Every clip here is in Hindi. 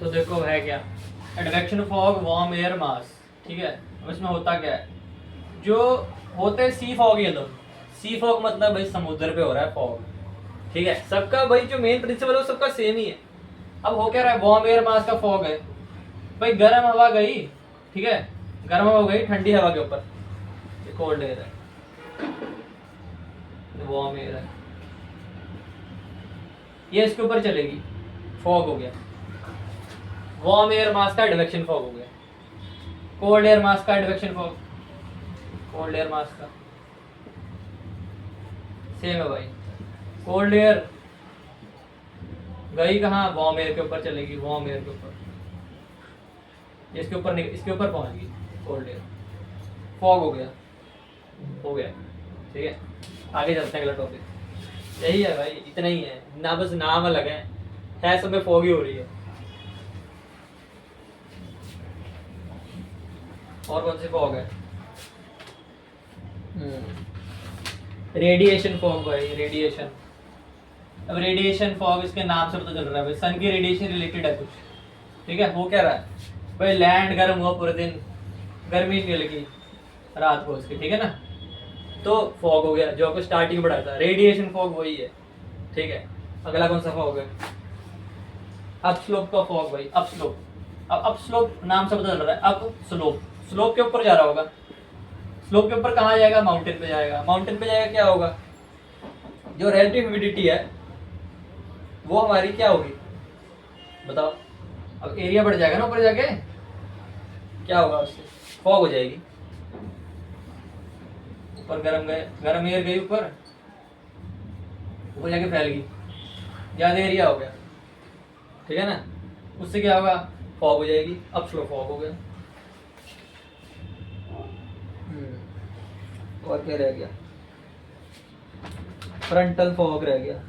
तो देखो है क्या, advection fog, warm air mass, ठीक है। अब इसमें होता क्या है, जो होते हैं सी फॉग, ये दो सी फॉग मतलब भाई समुद्र पे हो रहा है फॉग, ठीक है। सबका भाई जो मेन प्रिंसिपल है वो सबका सेम ही है। अब हो क्या रहा है, वार्म एयर मास का फॉग है भाई, गर्म हवा गई, ठीक है, गर्म हवा गई ठंडी हवा के ऊपर, ये कोल्ड एयर है, वार्म एयर है, ये इसके ऊपर चलेगी, फॉग हो गया। वार्म एयर मास का एडवेक्शन फॉग हो गया। कोल्ड एयर मास का advection fog, cold air mass का सेम है भाई। कोल्ड एयर गई कहाँ, वार्म एयर के ऊपर चलेगी, वार्म एयर के ऊपर, इसके ऊपर नहीं, इसके ऊपर पहुंच गई कोल्ड एयर, फॉग हो गया, हो गया, ठीक है। आगे चलते हैं अगला टॉपिक। यही है भाई, इतना ही है ना, बस नाम अलग है सब में फॉग ही हो रही है। और कौन सी फॉग है, रेडिएशन फॉग भाई, रेडिएशन। अब रेडिएशन फॉग इसके नाम से पता चल रहा है भाई, सन की रेडिएशन रिलेटेड है कुछ, ठीक है। हो क्या रहा है भाई, लैंड गर्म हुआ पूरे दिन, गर्मी निकल गई रात को उसकी, ठीक है ना, तो फॉग हो गया, जो आपको स्टार्टिंग में पढ़ाया था, रेडिएशन फॉग वही है, ठीक है। अगला कौन सा फॉग है, अप स्लोप का फॉग भाई, अप स्लोप। अब अप स्लोप नाम से पता चल रहा है, अप स्लोप, स्लोप के ऊपर जा रहा होगा, स्लोप के ऊपर कहाँ जाएगा, माउंटेन पे जाएगा, माउंटेन पे जाएगा क्या होगा, जो रिलेटिव ह्यूमिडिटी है वो हमारी क्या होगी बताओ। अब एरिया बढ़ जाएगा ना ऊपर जाके, क्या होगा उससे, फॉग हो जाएगी। ऊपर गर्म एयर गई ऊपर, ऊपर जाके फैल गई, ज्यादा एरिया हो गया, ठीक है ना, उससे क्या होगा, फॉग हो जाएगी, अब स्लो फॉग हो गया। और क्या रह गया, फ्रंटल फॉग रह गया।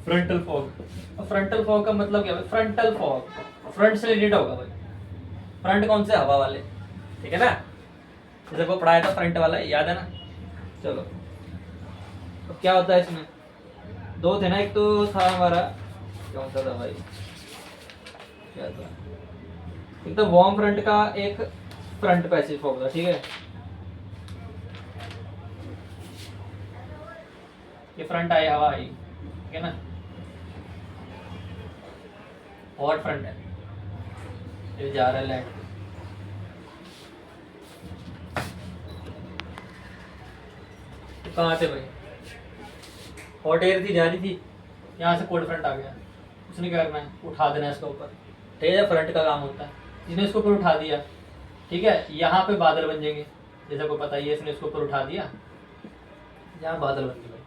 फ्रंटल फॉग, फ्रंटल फॉग का मतलब क्या है, फ्रंटल फॉग फ्रंट से रिलेटेड होगा भाई। फ्रंट कौन से, हवा वाले, ठीक है ना, जैसे को पढ़ाया था फ्रंट वाला, याद है ना। चलो अब क्या होता है इसमें, दो थे ना, एक तो था हमारा, कौन सा था भाई, क्या था, एक तो वार्म फ्रंट का, एक फ्रंट पैसिव फॉग था, ठीक है। ये फ्रंट आई, हवा आई, ठीक है ना, हॉट फ्रंट है, ये जा रहा है लैंड पे। तो कहाँ से भाई, हॉट एयर थी, जा रही थी, यहाँ से कोल्ड फ्रंट आ गया, उसने क्या करना है, उठा देना है इसके ऊपर, ठीक है, फ्रंट का काम होता है। इसने इसको ऊपर उठा दिया, ठीक है, यहाँ पे बादल बन जाएंगे, जैसा को पता ही है, इसने इसको ऊपर उठा दिया, यहाँ बादल बन गए,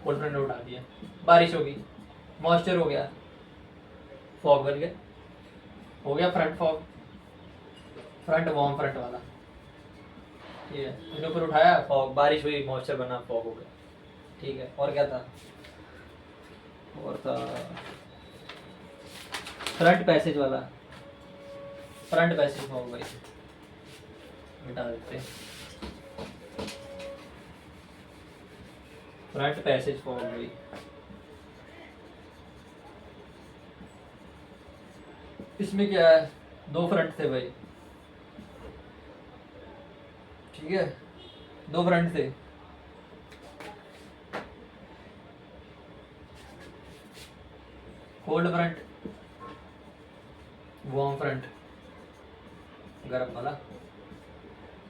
कोल्ड फ्रंट ने उठा दिया, बारिश होगी, मॉइस्चर हो गया, फॉग बन गया, हो गया front fog, front warm front वाला, ठीक है। इसने ऊपर उठाया, फॉग, बारिश हुई, मॉइस्चर बना, फॉग हो गया, ठीक है। और क्या था, और था फ्रंट पैसेज वाला, फ्रंट पैसेज फॉग भाई, मिटा देते हैं, फ्रंट पैसेज फॉग भाई। इसमें क्या है, दो फ्रंट थे भाई, ठीक है, दो फ्रंट थे, कोल्ड फ्रंट, वार्म फ्रंट, गर्म वाला,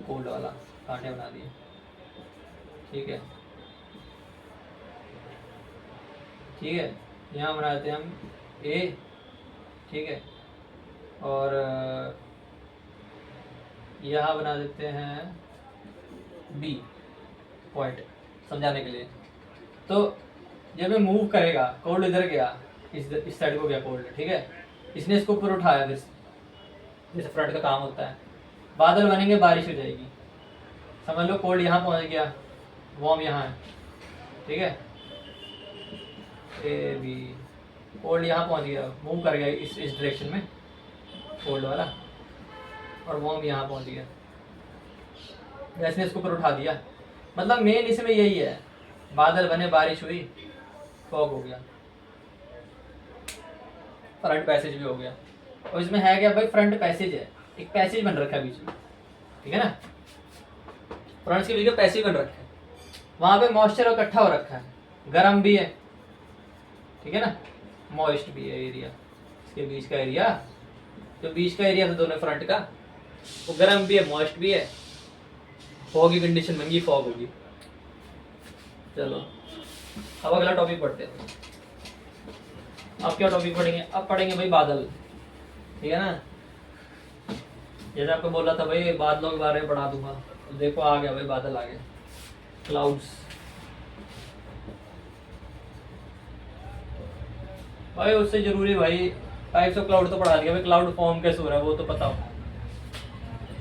कोल्ड वाला, कांटे बना दिए, ठीक है, ठीक है। यहाँ बना देते हैं हम ए, ठीक है, और यहाँ बना देते हैं बी, पॉइंट समझाने के लिए। तो जब ये मूव करेगा, कोल्ड इधर गया, इस साइड को गया कोल्ड, ठीक है, इसने इसको ऊपर उठाया, जैसे फ्रंट का काम होता है, बादल बनेंगे, बारिश हो जाएगी, समझ लो कोल्ड यहाँ पहुँच गया, वार्म यहाँ है, ठीक है, ए बी, कोल्ड यहाँ पहुँच गया, मूव कर गया इस डायरेक्शन में, कोल्ड वाला, और वार्म यहाँ पहुँच गया, इसने इसको ऊपर उठा दिया, मतलब मेन इसमें यही है, बादल बने, बारिश हुई, फॉग हो गया, फ्रंट पैसेज भी हो गया। और इसमें है क्या भाई, फ्रंट पैसेज है, एक पैसेज बन रखा है बीच में, ठीक है ना, फ्रंट के बीच में पैसेज बन रखा है, वहां पे मॉइस्चर इकट्ठा हो रखा है, गर्म भी है, ठीक है ना, मॉइस्ट भी है एरिया, इसके बीच का एरिया, जो बीच का एरिया था दोनों फ्रंट का, वो गर्म भी है, मॉइस्ट भी है, फॉग की कंडीशन बन गई, फॉग होगी। चलो अब अगला टॉपिक पढ़ते हैं। अब क्या टॉपिक पढ़ेंगे, अब पढ़ेंगे भाई बादल, ठीक है ना। जैसे आपको बोला था भाई बादलों के बारे में पढ़ा दूंगा, तो देखो आ गया भाई, बादल आ गया, क्लाउड्स। भाई उससे जरूरी भाई टाइप्स ऑफ क्लाउड तो पढ़ा दिया भाई, क्लाउड फॉर्म कैसे हो रहा है वो तो पता हो,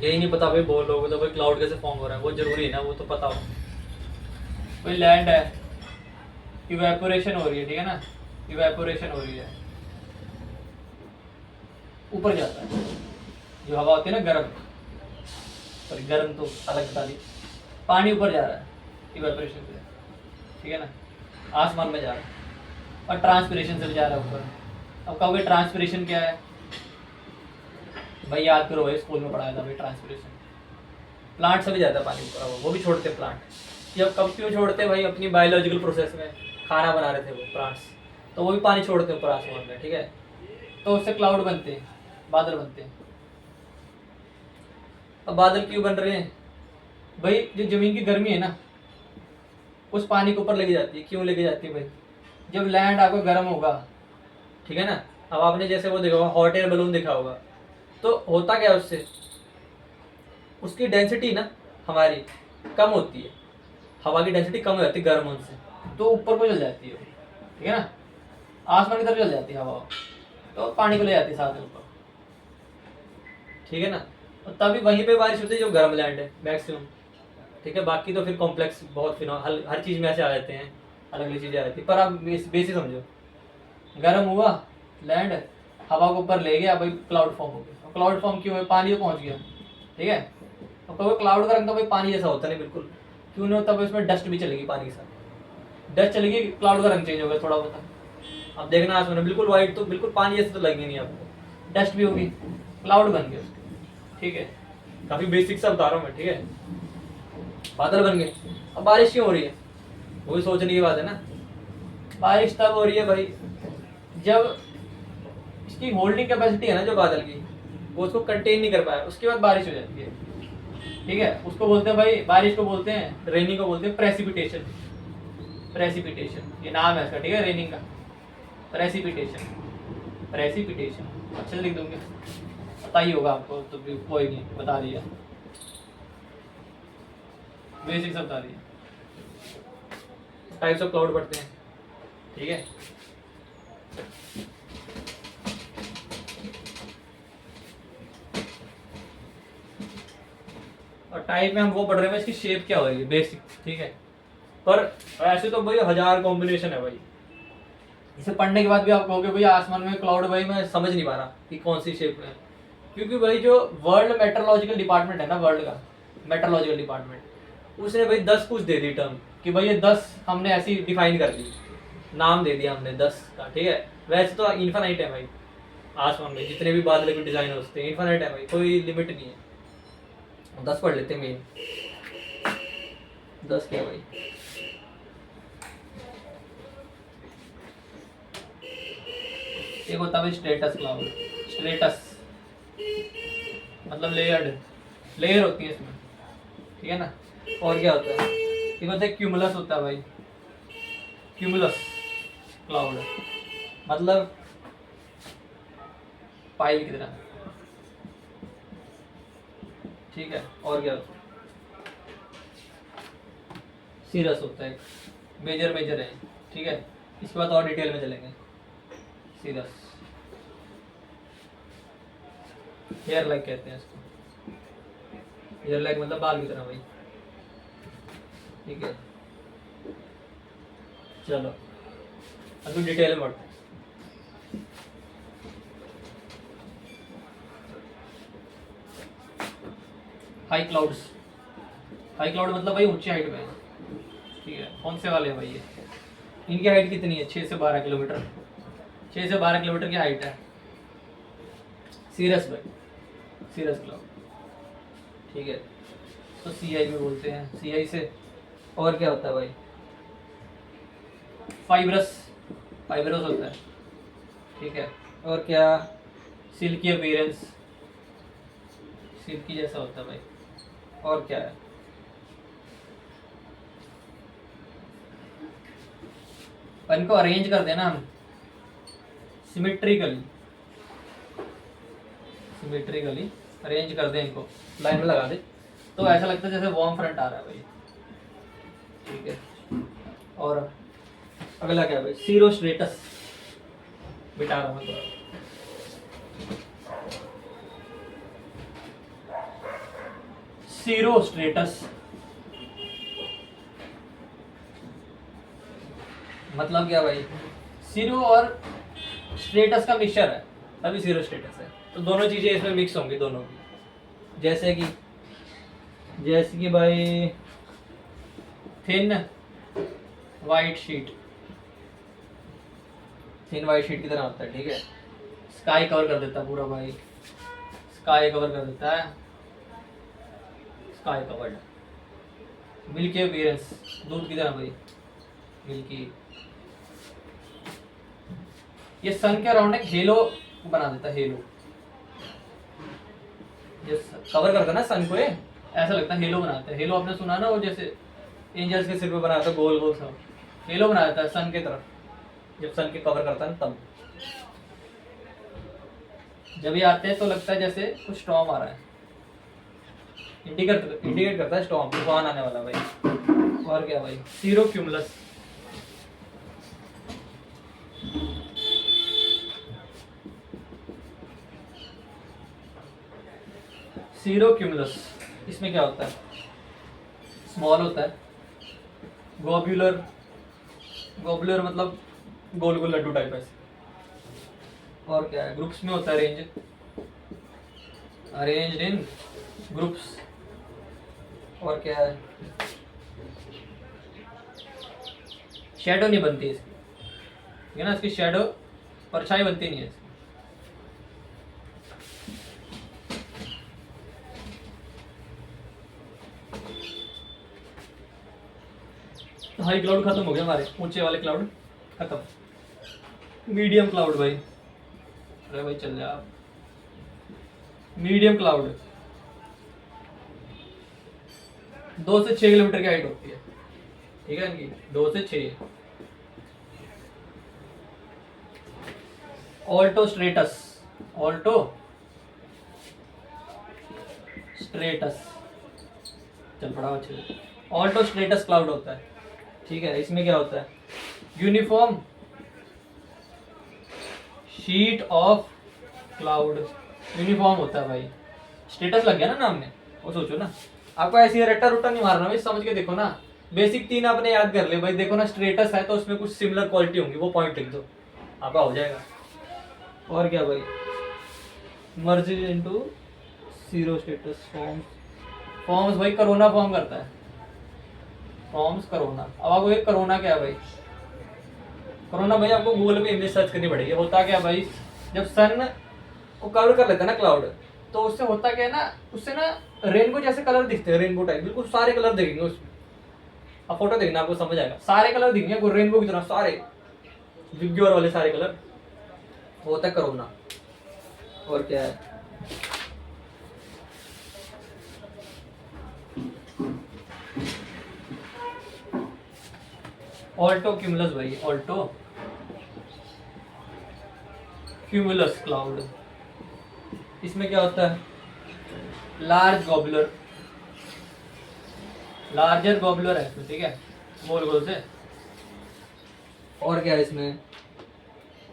यही नहीं पता भाई बोलोगे तो भाई क्लाउड कैसे फॉर्म हो रहा है, वो जरूरी है ना, वो तो पता हो। भाई लैंड है, इवेपोरेशन हो रही है, ठीक है ना, इवेपोरेशन हो रही है, ऊपर जाता है, जो हवा होती है ना गर्म, सॉरी गर्म तो अलग बता दी, पानी ऊपर जा रहा है इवेपोरेशन से, ठीक है ना, आसमान में जा रहा है, और ट्रांसपिरेशन से भी जा रहा है ऊपर। अब कहोगे ट्रांसपिरेशन क्या है, भाई याद करो भाई स्कूल में पढ़ाया था भाई ट्रांसपिरेशन, प्लांट से भी जाता है पानी ऊपर, वो भी छोड़ते प्लांट, जब कब क्यों छोड़ते भाई, अपनी बायोलॉजिकल प्रोसेस में खाना बना रहे थे वो प्लांट्स, तो वो भी पानी छोड़ते ऊपर आसमान में, ठीक है, तो उससे क्लाउड बनते हैं, बादल बनते हैं। अब बादल क्यों बन रहे हैं भाई, जो जमीन की गर्मी है ना उस पानी के ऊपर लेके जाती है, क्यों लेके जाती है भाई, जब लैंड आपका गर्म होगा, ठीक है ना, अब आपने जैसे वो देखा होगा हॉट एयर बलून देखा होगा, तो होता क्या है उससे, उसकी डेंसिटी ना हमारी कम होती है, हवा की डेंसिटी कम हो जाती है गर्म होने से, तो ऊपर को चल जाती है, ठीक है ना, आसमान की तरफ चल जाती है हवा, तो पानी को ले जाती है साथ में ऊपर, ठीक है ना, और तभी वहीं पे बारिश होती है जो गर्म लैंड है मैक्सिमम, ठीक है, बाकी तो फिर कॉम्प्लेक्स बहुत, फिर हर चीज़ में ऐसे आ जाते हैं, अलग अलग चीज़ें आ जाती है, पर आप बेसिक समझो, गर्म हुआ लैंड, हवा को ऊपर ले गया भाई, क्लाउड फॉर्म हो गया, क्लाउड फॉर्म क्यों है, पानी तो पहुंच गया, ठीक है, अब तो क्लाउड का रंग तो भाई पानी जैसा होता नहीं बिल्कुल, क्यों नहीं होता भाई, उसमें डस्ट भी चलेगी, पानी के साथ डस्ट चलेगी, क्लाउड का रंग चेंज होगा थोड़ा बहुत, अब देखना आसमान बिल्कुल व्हाइट, तो बिल्कुल पानी जैसे तो लगेगी नहीं आपको, डस्ट भी होगी, क्लाउड बन गया उसके, ठीक है, काफी बेसिक सा बता रहा हूँ मैं, ठीक है, बादल बन गए। अब बारिश क्यों हो रही है, वो भी सोचने की बात है ना, बारिश तब हो रही है भाई जब इसकी होल्डिंग कैपेसिटी है ना जो बादल की, वो उसको कंटेन नहीं कर पाया, उसके बाद बारिश हो जाती है, ठीक है, उसको बोलते हैं भाई, बारिश को बोलते हैं, रेनिंग को बोलते हैं प्रेसिपिटेशन, प्रेसिपिटेशन ये नाम है इसका, ठीक है, रेनिंग का प्रेसिपिटेशन, प्रेसिपिटेशन अच्छे से लिख दूंगे, पता ही होगा आपको, तो कोई नहीं, बता दिया, बेसिक सब बता दिया। टाइप्स ऑफ क्लाउड पढ़ते हैं, ठीक है, और टाइप में हम वो पढ़ रहे हैं इसकी शेप क्या हो रही है बेसिक, ठीक है, पर ऐसे तो भाई हजार कॉम्बिनेशन है भाई, इसे पढ़ने के बाद भी आप कहोगे भाई आसमान में क्लाउड, भाई मैं समझ नहीं पा रहा कि कौन सी शेप में है, क्योंकि भाई जो वर्ल्ड मेट्रोलॉजिकल डिपार्टमेंट है ना, वर्ल्ड का मेट्रोलॉजिकल डिपार्टमेंट, उसने भाई 10 कुछ दे दी टर्म, कि भाई ये 10 हमने ऐसी डिफाइन कर दी, नाम दे दिया हमने 10 का, ठीक है, वैसे तो इन्फिनाइट है भाई, आसमान में जितने भी बादल के डिजाइन होते हैं इन्फिनाइट है भाई, कोई लिमिट नहीं है, 10 पढ़ लेते हैं मेन, 10 क्या भाई, एक होता है स्ट्रेटस क्लाउड, स्ट्रेटस मतलब लेयर्ड, लेयर होती है इसमें, ठीक है ना, और क्या होता है, एक होता है क्यूमुलस होता है भाई, क्यूमुलस क्लाउड मतलब पाइल की तरह, ठीक है, और क्या होता है, सीरस होता है, मेजर मेजर है, ठीक है, इसके बाद और डिटेल में चलेंगे, सीरस हेयर लाइक कहते हैं इसको, हेयर लाइक मतलब बाल की तरह भाई, ठीक है, चलो अभी डिटेल में बढ़ते हैं। हाई क्लाउड्स, हाई क्लाउड मतलब भाई ऊंची हाइट में, कौन से वाले हैं भाई ये? इनकी हाइट कितनी है? 6 से 12 किलोमीटर। 6 से 12 किलोमीटर की हाइट है। सीरस भाई, सीरस क्लाउड, ठीक है। तो सी आई में बोलते हैं, सी आई से। और क्या होता है भाई? फाइब्रस, फाइब्रस होता है, ठीक है। और क्या? सिल्की अपीयरेंस, सिल्की जैसा होता है भाई। और क्या है? इनको अरेंज कर देना हम सिमेट्रिकली, सिमेट्रिकली अरेंज कर दें इनको, लाइन में लगा दे तो ऐसा लगता है जैसे वार्म फ्रंट आ रहा है भाई, ठीक है। और अगला क्या है भाई? सीरोस्ट्रेटस, बिठा रहा हूँ थोड़ा। सीरोस्ट्रेटस मतलब क्या भाई? सीरो और स्ट्रेटस का मिक्सचर है, तभी सीरो स्टेटस है। तो दोनों चीजें इसमें मिक्स होंगी दोनों की। जैसे कि भाई thin white sheet, thin white sheet की तरह होता है, ठीक है। स्काई कवर कर देता है पूरा भाई, स्काई कवर कर देता है, स्काई कवर्ड। मिल्की अपीयरेंस, दूध की तरह भाई, मिल्की। ये सन के अराउंड एक हेलो बना देता है, हेलो। ये कवर करता है ना सन को, ये ऐसा लगता है हेलो बनाता है। हेलो आपने सुना ना, वो जैसे एंजल्स के सिर पे बनाता है गोल गोल सा, हेलो बना देता है सन की तरफ, जब सन के कवर करता है तब। जब ये आते हैं तो लगता है जैसे कुछ स्टॉर्म आ रहा है, इंडिकेट करता है स्टॉर्म, तूफान आने वाला भाई। और क्या भाई? सीरोक्यूमुलस, सीरोक्यूमुलस, इसमें क्या होता है? स्मॉल होता है, ग्लोब्यूलर, ग्लोब्यूलर मतलब गोल गोल लड्डू टाइप ऐसे। और क्या है? ग्रुप्स में होता है, अरेंज्ड इन ग्रुप्स। और क्या है? शैडो नहीं बनती इसकी, ठीक है ना, इसकी शैडो परछाई बनती नहीं है इसकी। हाई क्लाउड खत्म हो गया, हमारे ऊंचे वाले क्लाउड खत्म। मीडियम क्लाउड भाई, अरे भाई चल जा आप। मीडियम क्लाउड 2 से 6 किलोमीटर की हाइट होती है, ठीक है इनकी, 2 से 6। ऑल्टो स्ट्रेटस, ऑल्टो स्ट्रेटस, चल पड़ा अच्छे से। ऑल्टो स्ट्रेटस क्लाउड होता है, ठीक है। इसमें क्या होता है? Uniform sheet of cloud, uniform होता है भाई। स्टेटस लग गया ना नाम में, वो सोचो ना, आपको ऐसी रट्टा रुट्टा नहीं मारना भाई, समझ के देखो ना। बेसिक 3 आपने याद कर ले भाई, देखो ना स्टेटस है तो उसमें कुछ सिमिलर क्वालिटी होंगी, वो पॉइंट लिख दो, आपका हो जाएगा। और क्या भाई? Merge into cirrostratus forms, forms भाई कोरोना फॉर्म करता है, फॉर्म्स कोरोना। अब आपको ये कोरोना क्या है भाई? कोरोना भाई आपको गूगल पे इमेज सर्च करनी पड़ेगी। होता क्या भाई? जब सन को कवर कर लेता है ना क्लाउड, तो उससे होता क्या है ना, उससे ना रेनबो जैसे कलर दिखते हैं, रेनबो टाइप, बिल्कुल सारे कलर दिखेंगे उसमें। अब फोटो देखना आपको समझ आएगा, सारे कलर दिखेंगे रेनबो की तरह, सारे विग्योर वाले सारे कलर। होता है कोरोना। और क्या है? ऑल्टो क्यूमुलस भाई, ऑल्टो क्यूमुलस क्लाउड। इसमें क्या होता है? लार्ज गॉबुलर, लार्जर गॉबुलर है इसमें, ठीक है, गोल गोल से। और क्या है इसमें?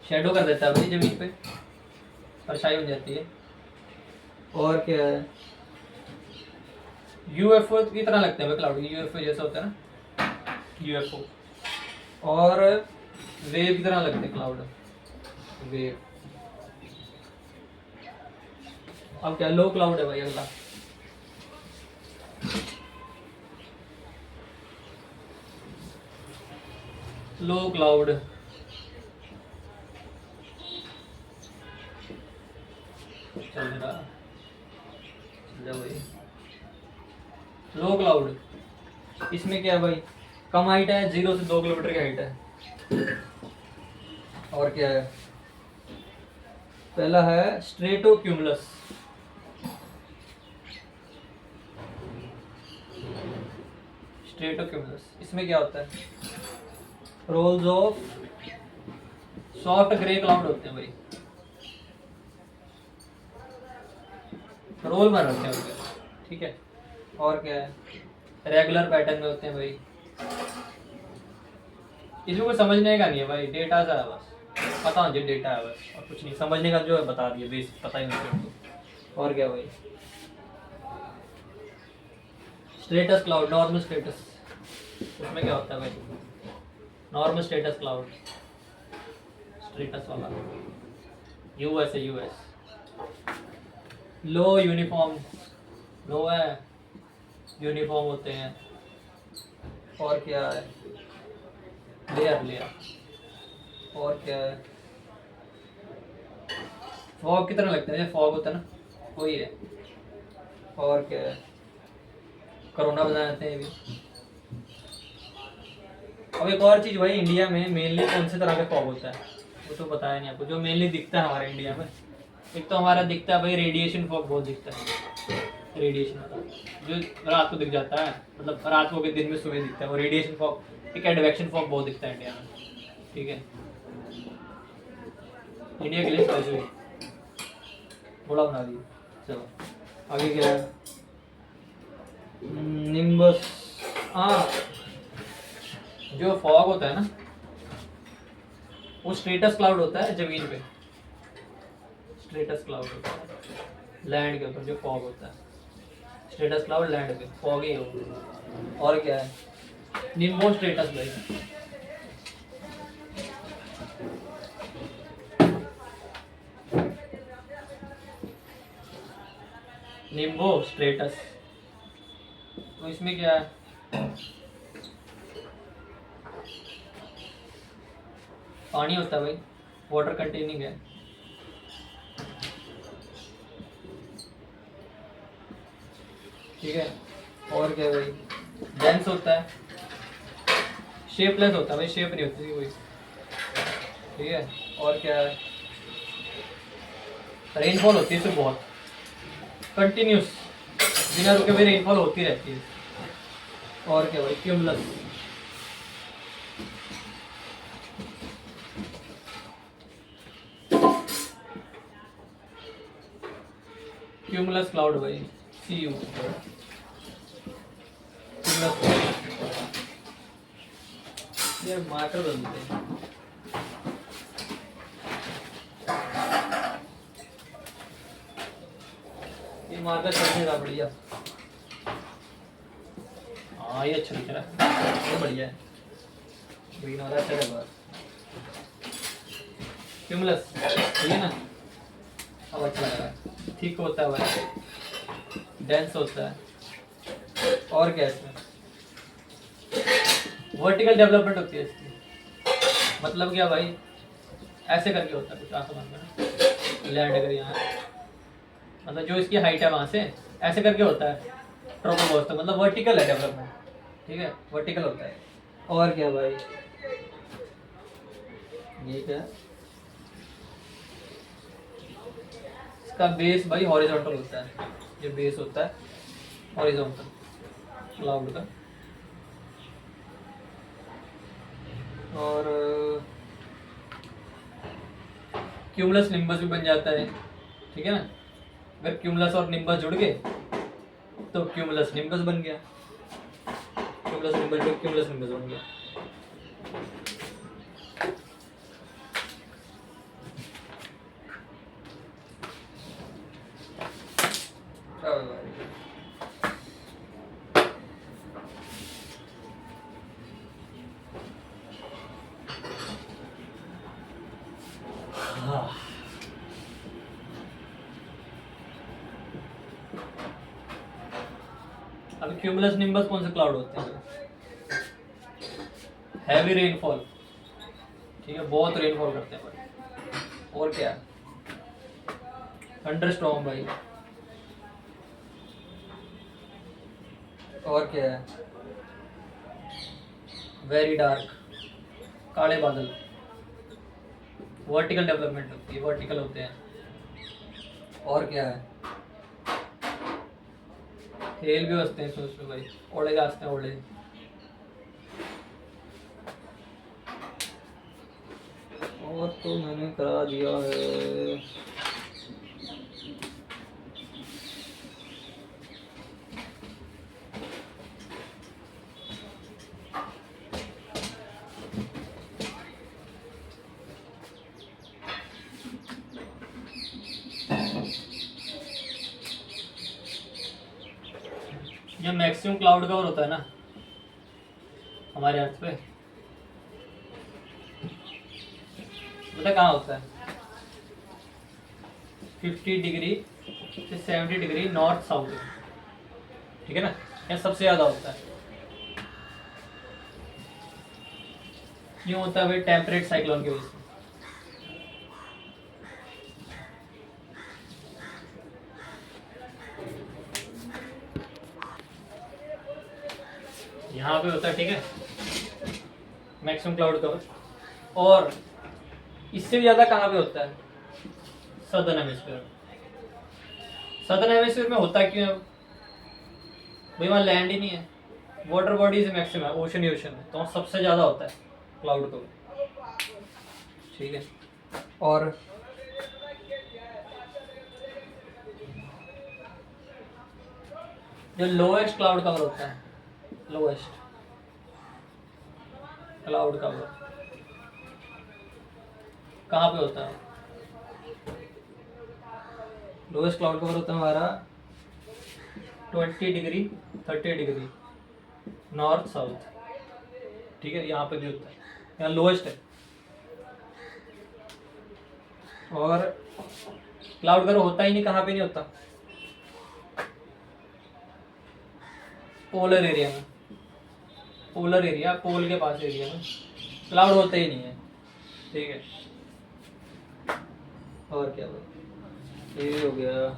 शेडो कर देता है भाई जमीन पे, परछाई बन जाती है। और क्या है? यूएफओ की तरह लगते हैं भाई क्लाउड, यूएफओ जैसा होता है ना, यूएफओ। और वेव की तरह लगते हैं क्लाउड, वेव। अब क्या? लो क्लाउड है भाई अगला। लो क्लाउड, चल रहा भाई, लो क्लाउड, इसमें क्या है भाई, कम हाइट है, 0 से 2 किलोमीटर की हाइट है। और क्या है, पहला है स्ट्रेटोक्यूमुलस, स्ट्रेटोक्यूमुलस, इसमें क्या होता है, rolls of soft grey cloud होते हैं भाई, रोल बन रखे हैं उनके, ठीक है। और क्या है, रेगुलर पैटर्न में होते हैं भाई, इसमें कुछ समझने का नहीं है भाई, डेटा सा है बस, पता मुझे डेटा है बस, और कुछ नहीं समझने का, जो है बता दिया, बेसिक पता ही नहीं तो। और क्या भाई, स्टेटस क्लाउड, नॉर्मल स्टेटस, उसमें क्या होता है भाई, नॉर्मल स्टेटस क्लाउड, स्टेटस वाला, यूएस है, यूएस। लो यूनिफॉर्म, लो है, यूनिफॉर्म होते हैं। और क्या है, लेयर, लेयर। और क्या है, फॉग की तरह लगता है, फॉग होता है ना, वही है। और क्या है, कोरोना बना जाते हैं अभी। अब एक और चीज़ भाई, इंडिया में मेनली कौन से तरह का फॉग होता है, वो तो बताया नहीं आपको, जो मेनली दिखता है हमारे इंडिया में। एक तो हमारा दिखता है भाई रेडिएशन फॉग, बहुत दिखता है, रेडिएशन वाला, जो रात को दिख जाता है, मतलब रात को के दिन में सुबह दिखता है, वो रेडिएशन फॉग। एक एडवेक्शन फॉग बहुत दिखता है इंडिया में, ठीक है। इंडिया के लिए स्पेशल बड़ा बना दिया। चलो आगे क्या है, निम्बस, हाँ, जो फॉग होता है ना, वो स्ट्रेटस क्लाउड होता है जमीन पे, स्ट्रेटस क्लाउड होता है लैंड के ऊपर, जो फॉग होता है स्ट्रेटस क्लाउड लैंड पे, फॉग ही हो। और क्या है, निम्बो स्ट्रेटस भाई, निम्बो स्ट्रेटस, तो इसमें क्या है, पानी होता है भाई, वाटर कंटेनिंग है। ठीक है। और क्या भाई, डेंस होता है, शेपलेस होता है भाई, शेप नहीं होती कोई, ठीक है। और क्या है, रेनफॉल होती है इसमें बहुत कंटिन्यूस, बिना रुके हुए रेनफॉल होती रहती है। और क्या भाई, क्यूमुलस, क्यूमुलस क्लाउड भाई, CU, ये मार्कर बनते हैं। ये मार्कर चलने का बढ़िया, हाँ ये अच्छा दिख रहा है, ये बढ़िया है, ग्रीन वाला अच्छा है बस, क्यूमुलस, ठीक है ना, अब अच्छा लग रहा है, ठीक होता है भाई, डेंस होता है। और क्या इसमें, वर्टिकल डेवलपमेंट होती है इसकी, मतलब क्या भाई, ऐसे करके होता है कुछ आसमान में, लैंड कर यहाँ, मतलब जो इसकी हाइट है वहाँ से ऐसे करके होता है ट्रोपोस्फीयर, मतलब वर्टिकल है डेवलपमेंट, ठीक है, वर्टिकल होता है। और क्या भाई, ये क्या है, इसका बेस भाई हॉरिजॉन्टल होता है, ये बेस होता है हॉरिजॉन्टल क्लाउड का। और क्यूमुलस निम्बस भी बन जाता है, ठीक है ना, अगर क्यूमुलस और निम्बस जुड़ गए तो क्यूमुलस निम्बस बन गया, क्यूमुलस निम्बस जुड़ क्यूमुलस निम्बस बन गया। अब क्यूमुलस निम्बस कौन से क्लाउड होते हैं, हैवी रेनफॉल, ठीक है, बहुत रेनफॉल करते हैं भाई। और क्या, थंडर स्टॉर्म भाई। और क्या है, वेरी डार्क, काले बादल। वर्टिकल डेवलपमेंट होती है, वर्टिकल होते हैं। और क्या है, हेल भी बसते हैं उसमें भाई, ओले जाते हैं ओले। और तो मैंने करा दिया है। जब मैक्सिमम क्लाउड कवर होता है ना हमारे अर्थ पे, पता कहाँ होता है? 50 डिग्री से 70 डिग्री नॉर्थ साउथ, ठीक है ना, यहाँ सबसे ज़्यादा होता है। क्यों होता है भाई? टेम्परेट साइक्लोन की वजह से। यहाँ पे होता है, ठीक है, मैक्सिमम क्लाउड कवर। और इससे भी ज़्यादा कहाँ पे होता है? Southern hemisphere. सदर्न हेमिस्फीयर में होता क्यों है भाई? वहाँ लैंड ही नहीं है, वाटर बॉडीज मैक्सिमम है, ओशन ही ओशन है, तो वहाँ सबसे ज़्यादा होता है क्लाउड कवर, ठीक है। और जो लोएस्ट क्लाउड कवर होता है, लोएस्ट क्लाउड कवर कहाँ पे होता है? लोएस्ट क्लाउड कवर होता है हमारा 20 डिग्री 30 डिग्री नॉर्थ साउथ, ठीक है, यहाँ पे भी होता है, यहाँ लोएस्ट है। और क्लाउड कवर होता ही नहीं, कहाँ पे नहीं होता? पोलर एरिया में, पोलर एरिया, पोल के पास एरिया में क्लाउड होते ही नहीं है, ठीक है। और क्या भाई, ये हो गया।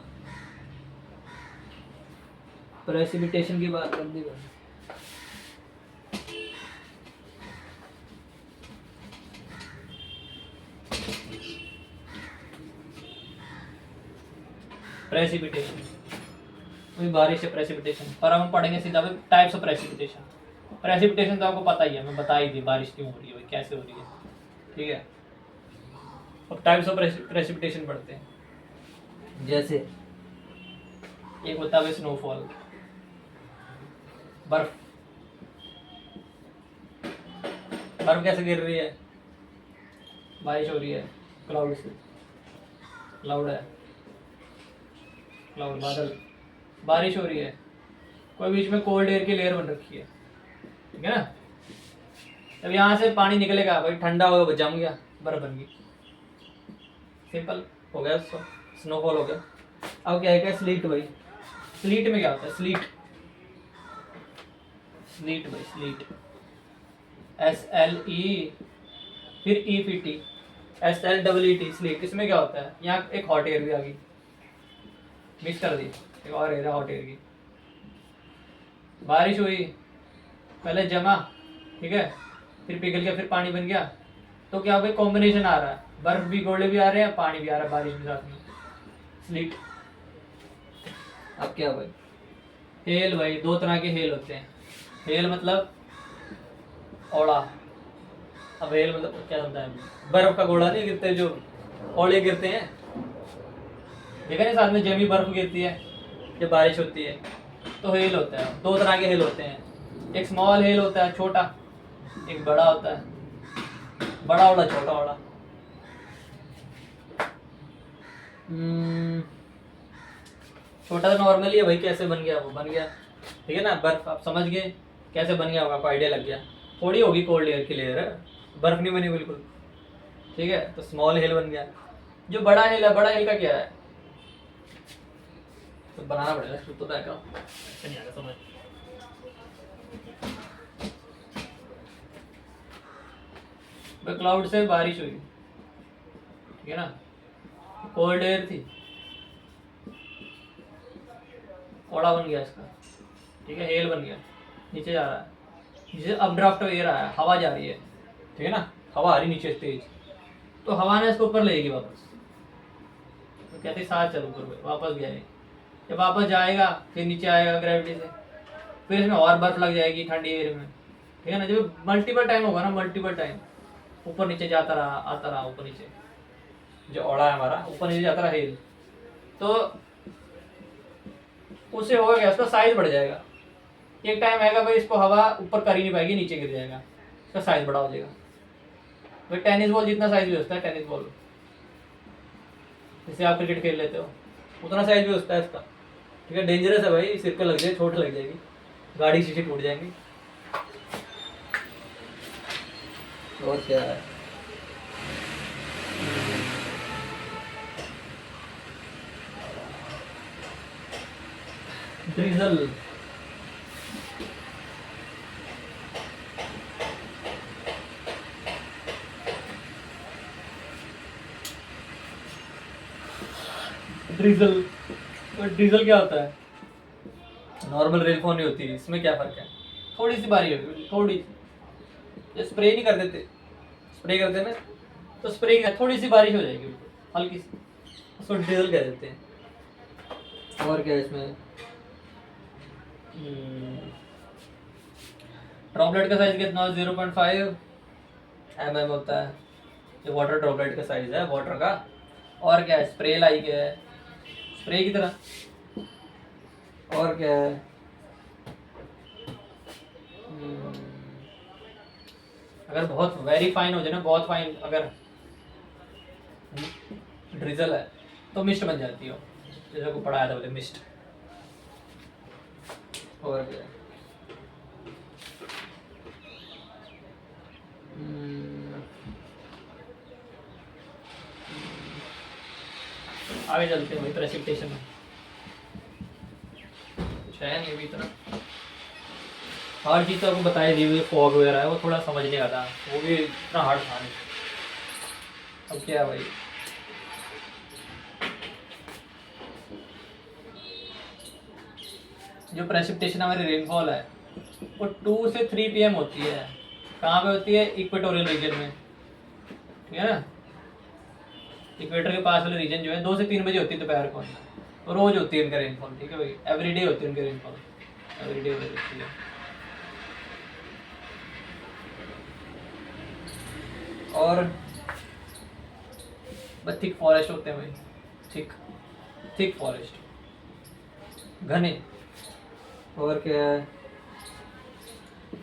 प्रेसिपिटेशन की बात कर दी भाई। प्रेसिपिटेशन वही बारिश है, प्रेसिपिटेशन। पर हम पढ़ेंगे सीधा टाइप्स ऑफ प्रेसिपिटेशन। प्रेसिपिटेशन तो आपको पता ही है, मैं बता ही दी बारिश क्यों हो रही है, कैसे हो रही है, ठीक है। अब टाइप्स ऑफ प्रेसिपिटेशन पढ़ते हैं। जैसे एक होता है स्नोफॉल, बर्फ। बर्फ कैसे गिर रही है? बारिश हो रही है, क्लाउड से। क्लाउड है, क्लाउड बादल, बारिश हो रही है, कोई बीच में कोल्ड एयर की लेयर बन रखी है, ठीक है ना। तब यहाँ से पानी निकलेगा भाई, ठंडा होगा, जम गया, बर्फ बन गई, सिंपल हो गया, स्नोफॉल हो गया। अब क्या है, स्लीट भाई। स्लीट में क्या होता है? स्लीट, स्लीट भाई, स्लीट, SLE फिर EPT, SLEET, स्लीट। इसमें क्या होता है? यहाँ एक हॉट एयर भी आ गई, मिक्स कर दी, एक और एयर हॉट एयर की। बारिश हुई, पहले जमा, ठीक है, फिर पिघल गया, फिर पानी बन गया, तो क्या भाई कॉम्बिनेशन आ रहा है, बर्फ भी, गोले भी आ रहे हैं, पानी भी आ रहा है, बारिश भी साथ में, स्लीट। अब क्या भाई, हेल भाई। दो तरह के हेल होते हैं। हेल मतलब ओला। अब हेल मतलब क्या होता है? बर्फ का गोला नहीं गिरते, जो ओले गिरते हैं, देखा नहीं, साथ में जमी बर्फ गिरती है जब बारिश होती है, तो हेल होता है। दो तरह के हेल होते हैं, एक स्मॉल हेल होता है, छोटा, एक बड़ा होता है, बड़ा ओला, छोटा ओला। छोटा तो नॉर्मली है भाई, कैसे बन गया वो बन गया, ठीक है ना। बर्फ आप समझ गए कैसे बन गया होगा, आपको आइडिया लग गया। थोड़ी होगी कोल्ड एयर की लेयर है, बर्फ नहीं बनी बिल्कुल, ठीक है। तो स्मॉल हिल बन गया। जो बड़ा हिल है, बड़ा हिल का क्या है? तो बनाना पड़ेगा, तो नहीं आएगा समझ। भाई क्लाउड से बारिश हुई, ठीक है ना, कोल्ड एयर थी, कोड़ा बन गया इसका, ठीक है, हेल बन गया, नीचे जा रहा है, नीचे अपड्राफ्ट एयर आया, हवा जा रही है, ठीक है ना, हवा आ रही नीचे तेज, तो हवा ने इसको ऊपर ले जाएगी वापस, तो कहते साथ चल ऊपर, वापस गया ये, जब वापस जाएगा फिर नीचे आएगा ग्रेविटी से, फिर इसमें और बर्फ लग जाएगी ठंडी एयर में, ठीक है ना, जब मल्टीपल टाइम होगा ना, मल्टीपल टाइम ऊपर नीचे जाता रहा, आता रहा ऊपर नीचे, जो ओड़ा है हमारा ऊपर नीचे जाता रहा हेल, तो उससे होगा क्या, उसका साइज बढ़ जाएगा, एक टाइम आएगा भाई इसको हवा ऊपर कर ही नहीं पाएगी, नीचे गिर जाएगा, इसका साइज बड़ा हो जाएगा, भाई टेनिस बॉल जितना साइज भी होता है, टेनिस बॉल जैसे आप क्रिकेट खेल लेते हो उतना साइज भी होता है इसका, ठीक है, डेंजरस है भाई, सिर को लग जाए, चोट लग जाएगी, गाड़ी शीशे टूट जाएंगी, और क्या है, ड्रिजल, ड्रिजल, ड्रिजल क्या होता है, नॉर्मल रेनफॉल नहीं होती, इसमें क्या फर्क है, थोड़ी सी बारिश होगी, थोड़ी सी, स्प्रे नहीं कर देते, स्प्रे करते ना, तो स्प्रे का थोड़ी सी बारिश हो जाएगी, हल्की सी, उसको ड्रिजल कह देते हैं, और क्या है इसमें, ड्रॉपलेट का साइज कितना, 0.5 mm होता है, ये वाटर ड्रॉपलेट का साइज है वाटर का, और क्या है, स्प्रे लाइक है, स्प्रे की तरह, और क्या है, अगर बहुत वेरी फाइन हो जाए ना, बहुत फाइन अगर ड्रिजल है तो मिस्ट बन जाती है, जैसे को पढ़ाया था बोले मिस्ट, और क्या है, आगे चलते हैं भाई, प्रेसिपिटेशन में कुछ है नहीं अभी इतना, हर चीज़ तो आपको बताई दी हुई, फॉग वगैरह है वो थोड़ा समझने का था, वो भी इतना हार्ड था नहीं, अब क्या है भाई, जो प्रेसिपिटेशन हमारी रेनफॉल है वो 2 से 3 PM होती है, कहाँ पे होती है, इक्वेटोरियल रीजन में, ठीक है ना, इक्वेटर के पास वाले रीजन जो है 2 से 3 बजे होती है दोपहर को, और रोज होती है इनका रेनफॉल, ठीक है भाई, एवरीडे होती है इनका रेनफॉल, एवरीडे होती है, और बस थिक फॉरेस्ट होते हैं भाई, थिक थिक फॉरेस्ट, घने, और क्या है,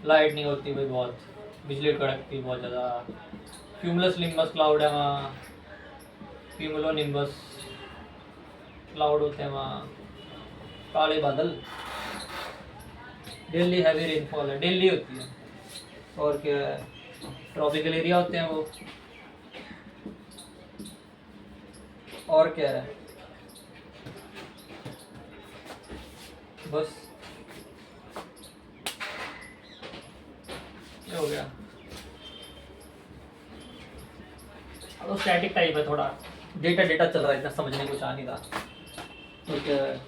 लाइट नहीं होती भाई बहुत, बिजली कड़कती बहुत ज़्यादा, क्यूमुलस निम्बस क्लाउड है वहाँ, क्यूमुलो निम्बस क्लाउड होते हैं वहाँ, काले बादल, डेली हैवी रेनफॉल है, डेली होती है, और क्या है, ट्रॉपिकल एरिया होते हैं वो, और क्या है, बस ये हो गया, तो स्टैटिक टाइप है, थोड़ा डेटा डेटा चल रहा है, इतना समझने कुछ आ नहीं रहा, तो क्या है,